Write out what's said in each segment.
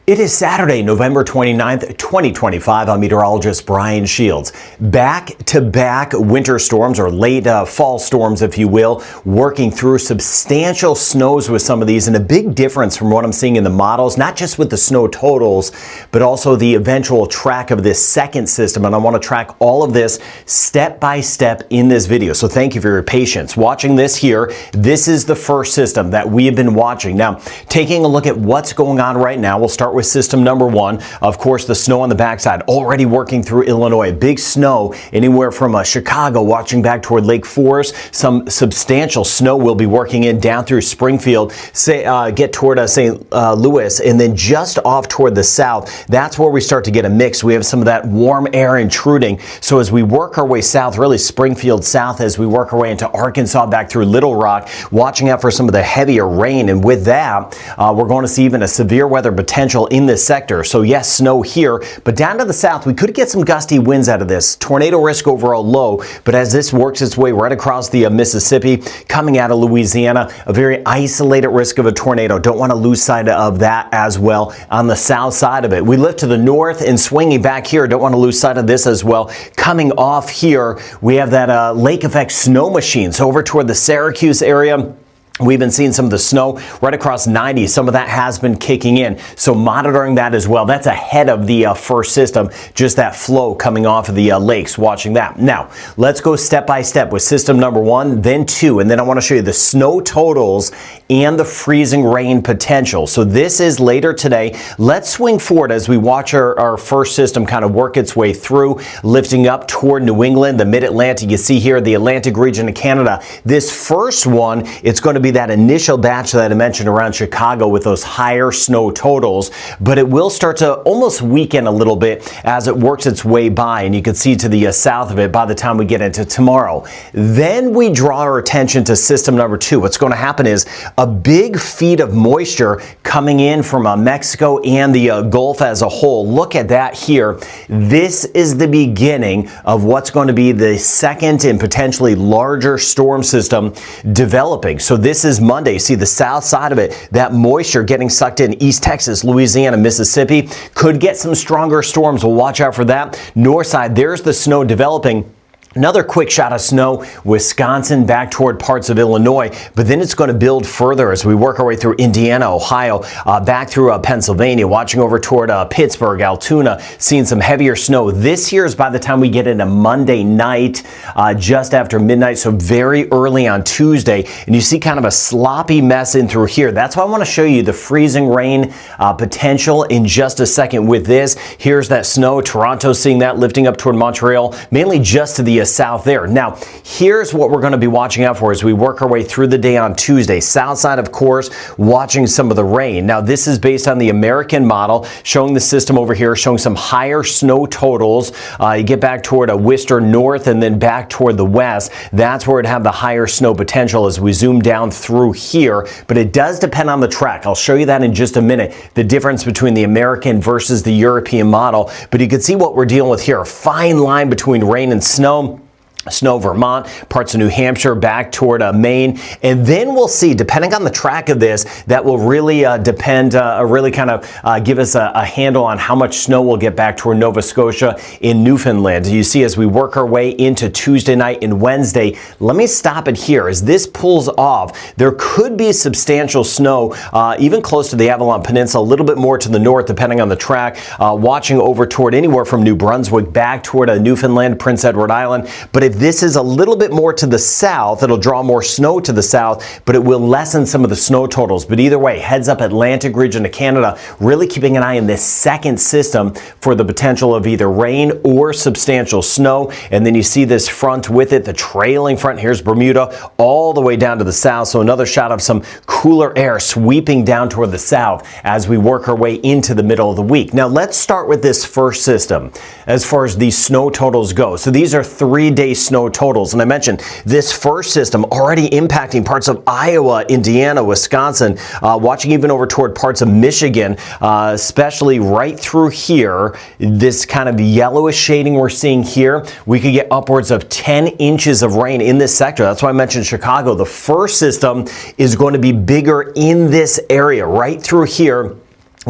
It is Saturday, November 29th, 2025. I'm meteorologist Brian Shields. Back-to-back winter storms, or late fall storms, if you will, working through substantial snows with some of these, and a big difference from what I'm seeing in the models, not just with the snow totals, but also the eventual track of this second system. And I want to track all of this step by step in this video. So thank you for your patience. Watching this here, this is the first system that we have been watching. Now, taking a look at what's going on right now, we'll start with system number one. Of course, the snow on the backside already working through Illinois. Big snow anywhere from Chicago, watching back toward Lake Forest. Some substantial snow will be working in down through Springfield, get toward St. Louis, and then just off toward the south. That's where we start to get a mix. We have some of that warm air intruding. So as we work our way south, really Springfield south, as we work our way into Arkansas, back through Little Rock, watching out for some of the heavier rain. And with that, we're going to see even a severe weather potential in this sector. So yes, snow here, but down to the south, we could get some gusty winds out of this. Tornado risk overall low, but as this works its way right across the Mississippi, coming out of Louisiana, a very isolated risk of a tornado. Don't want to lose sight of that as well on the south side of it. We lift to the north and swinging back here. Don't want to lose sight of this as well. Coming off here, we have that lake effect snow machine. So over toward the Syracuse area, we've been seeing some of the snow right across 90. Some of that has been kicking in. So monitoring that as well. That's ahead of the first system, just that flow coming off of the lakes, watching that. Now, let's go step by step with system number one, then two, and then I want to show you the snow totals and the freezing rain potential. So this is later today. Let's swing forward as we watch our first system kind of work its way through, lifting up toward New England, the mid-Atlantic. You see here the Atlantic region of Canada. This first one, it's going to be that initial batch that I mentioned around Chicago with those higher snow totals, but it will start to almost weaken a little bit as it works its way by, and you can see to the south of it by the time we get into tomorrow. Then we draw our attention to system number two. What's going to happen is a big feed of moisture coming in from Mexico and the Gulf as a whole. Look at that here. This is the beginning of what's going to be the second and potentially larger storm system developing. So this is Monday. See the south side of it, that moisture getting sucked in. East Texas, Louisiana, Mississippi could get some stronger storms. We'll watch out for that. North side, there's the snow developing. Another quick shot of snow, Wisconsin, back toward parts of Illinois, but then it's going to build further as we work our way through Indiana, Ohio, back through Pennsylvania, watching over toward Pittsburgh, Altoona, seeing some heavier snow. This here is by the time we get into Monday night, just after midnight, so very early on Tuesday, and you see kind of a sloppy mess in through here. That's why I want to show you the freezing rain potential in just a second with this. Here's that snow, Toronto seeing that lifting up toward Montreal, mainly just to the south there. Now, here's what we're going to be watching out for as we work our way through the day on Tuesday. South side, of course, watching some of the rain. Now, this is based on the American model, showing the system over here, showing some higher snow totals. You get back toward Worcester north and then back toward the west. That's where it'd have the higher snow potential as we zoom down through here. But it does depend on the track. I'll show you that in just a minute, the difference between the American versus the European model. But you can see what we're dealing with here, a fine line between rain and snow. Vermont, parts of New Hampshire, back toward Maine. And then we'll see, depending on the track of this, that will really depend, really kind of give us a handle on how much snow we'll get back toward Nova Scotia in Newfoundland. You see, as we work our way into Tuesday night and Wednesday, let me stop it here. As this pulls off, there could be substantial snow, even close to the Avalon Peninsula, a little bit more to the north, depending on the track, watching over toward anywhere from New Brunswick back toward Newfoundland, Prince Edward Island. But if this is a little bit more to the south, it'll draw more snow to the south, but it will lessen some of the snow totals. But either way, heads up Atlantic region of Canada, really keeping an eye on this second system for the potential of either rain or substantial snow. And then you see this front with it, the trailing front. Here's Bermuda all the way down to the south. So another shot of some cooler air sweeping down toward the south as we work our way into the middle of the week. Now let's start with this first system as far as these snow totals go. So these are 3-day snow totals. And I mentioned this first system already impacting parts of Iowa, Indiana, Wisconsin, watching even over toward parts of Michigan, especially right through here. This kind of yellowish shading we're seeing here, we could get upwards of 10 inches of rain in this sector. That's why I mentioned Chicago. The first system is going to be bigger in this area right through here.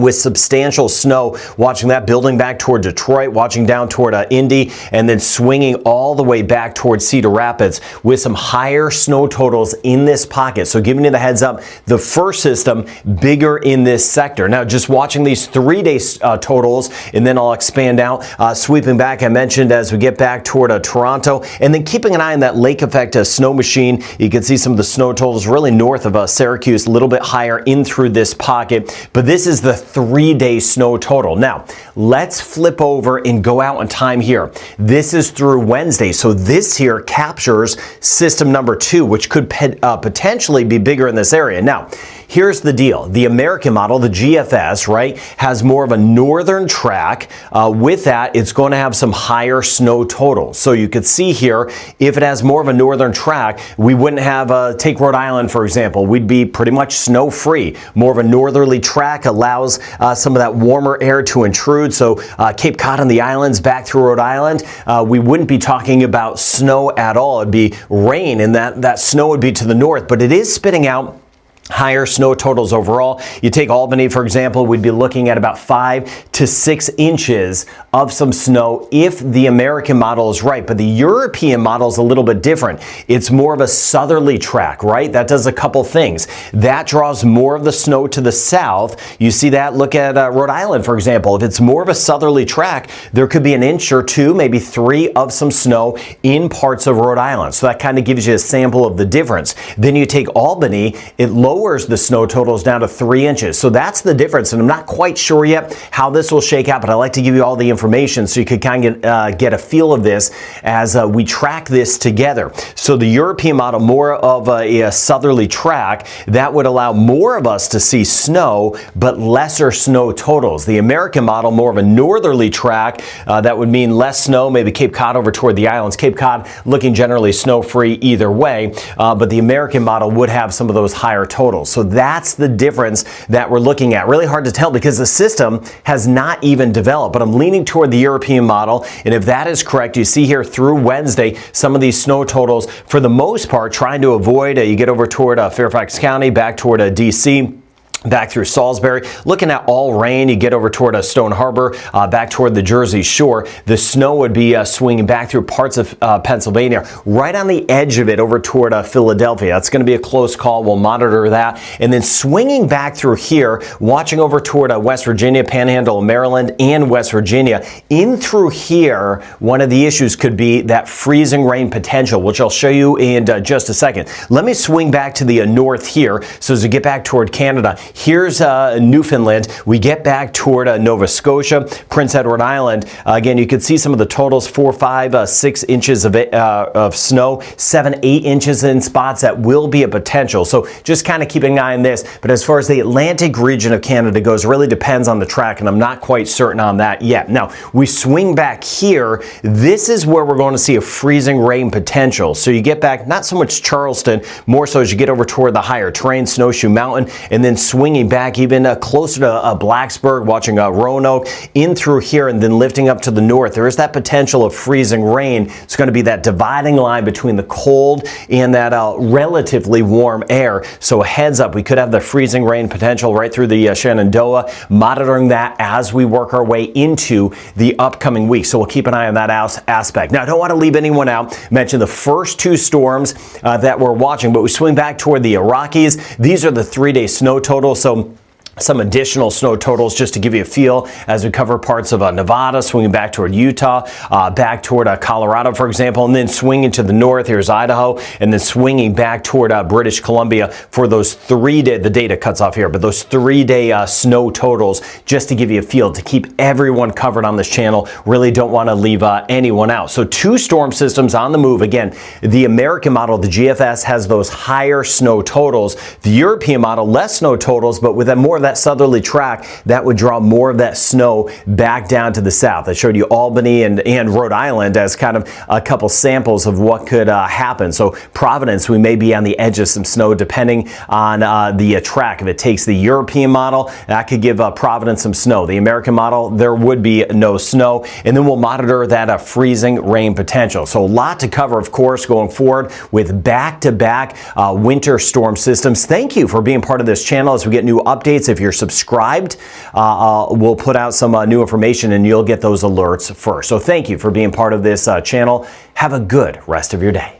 with substantial snow, watching that building back toward Detroit, watching down toward Indy, and then swinging all the way back towards Cedar Rapids with some higher snow totals in this pocket. So giving you the heads up, the first system bigger in this sector. Now just watching these 3-day totals, and then I'll expand out, sweeping back, I mentioned, as we get back toward Toronto, and then keeping an eye on that lake effect snow machine. You can see some of the snow totals really north of Syracuse, a little bit higher in through this pocket, but this is the 3-day snow total. Now, let's flip over and go out in time here. This is through Wednesday, so this here captures system number 2, which could potentially be bigger in this area. Now, here's the deal. The American model, the GFS, right, has more of a northern track. With that, it's going to have some higher snow totals. So you could see here, if it has more of a northern track, we wouldn't have, take Rhode Island, for example. We'd be pretty much snow-free. More of a northerly track allows some of that warmer air to intrude. So Cape Cod and the islands back through Rhode Island, we wouldn't be talking about snow at all. It'd be rain, and that snow would be to the north. But it is spitting out higher snow totals overall. You take Albany, for example, we'd be looking at about 5 to 6 inches of some snow if the American model is right. But the European model is a little bit different. It's more of a southerly track, right? That does a couple things. That draws more of the snow to the south. You see that? Look at Rhode Island, for example. If it's more of a southerly track, there could be an inch or 2, maybe 3 of some snow in parts of Rhode Island. So that kind of gives you a sample of the difference. Then you take Albany, it lowers the snow totals down to 3 inches. So that's the difference, and I'm not quite sure yet how this will shake out, but I like to give you all the information so you could kind of get a feel of this as we track this together. So the European model, more of a southerly track, that would allow more of us to see snow, but lesser snow totals. The American model, more of a northerly track, that would mean less snow, maybe Cape Cod over toward the islands. Cape Cod looking generally snow-free either way, but the American model would have some of those higher totals. So that's the difference that we're looking at. Really hard to tell because the system has not even developed, but I'm leaning toward the European model. And if that is correct, you see here through Wednesday, some of these snow totals, for the most part, trying to avoid, you get over toward Fairfax County, back toward DC, back through Salisbury, looking at all rain. You get over toward Stone Harbor, back toward the Jersey Shore. The snow would be swinging back through parts of Pennsylvania, right on the edge of it over toward Philadelphia. That's going to be a close call. We'll monitor that. And then swinging back through here, watching over toward West Virginia, Panhandle of Maryland, and West Virginia. In through here, one of the issues could be that freezing rain potential, which I'll show you in just a second. Let me swing back to the north here. So as we get back toward Canada, here's Newfoundland. We get back toward Nova Scotia, Prince Edward Island. Again, you can see some of the totals: 4, 5, 6 inches of snow, 7, 8 inches in spots. That will be a potential. So just kind of keeping an eye on this. But as far as the Atlantic region of Canada goes, really depends on the track, and I'm not quite certain on that yet. Now, we swing back here. This is where we're going to see a freezing rain potential. So you get back, not so much Charleston, more so as you get over toward the higher terrain, Snowshoe Mountain, and then swinging back even closer to Blacksburg, watching Roanoke, in through here, and then lifting up to the north. There is that potential of freezing rain. It's going to be that dividing line between the cold and that relatively warm air. So a heads up, we could have the freezing rain potential right through the Shenandoah, monitoring that as we work our way into the upcoming week. So we'll keep an eye on that aspect. Now, I don't want to leave anyone out. I mentioned the first 2 storms that we're watching, but we swing back toward the Rockies. These are the 3-day snow totals. So some additional snow totals just to give you a feel as we cover parts of Nevada, swinging back toward Utah, back toward Colorado, for example, and then swinging to the north. Here's Idaho, and then swinging back toward British Columbia for those 3-day, the data cuts off here, but those 3-day snow totals, just to give you a feel, to keep everyone covered on this channel. Really don't want to leave anyone out. So 2 storm systems on the move. Again, the American model, the GFS, has those higher snow totals. The European model, less snow totals, but with more of that southerly track, that would draw more of that snow back down to the south. I showed you Albany and Rhode Island as kind of a couple samples of what could happen. So Providence, we may be on the edge of some snow depending on the track. If it takes the European model, that could give Providence some snow. The American model, there would be no snow. And then we'll monitor that freezing rain potential. So a lot to cover, of course, going forward with back-to-back winter storm systems. Thank you for being part of this channel as we get new updates. If if you're subscribed, we'll put out some new information and you'll get those alerts first. So thank you for being part of this channel. Have a good rest of your day.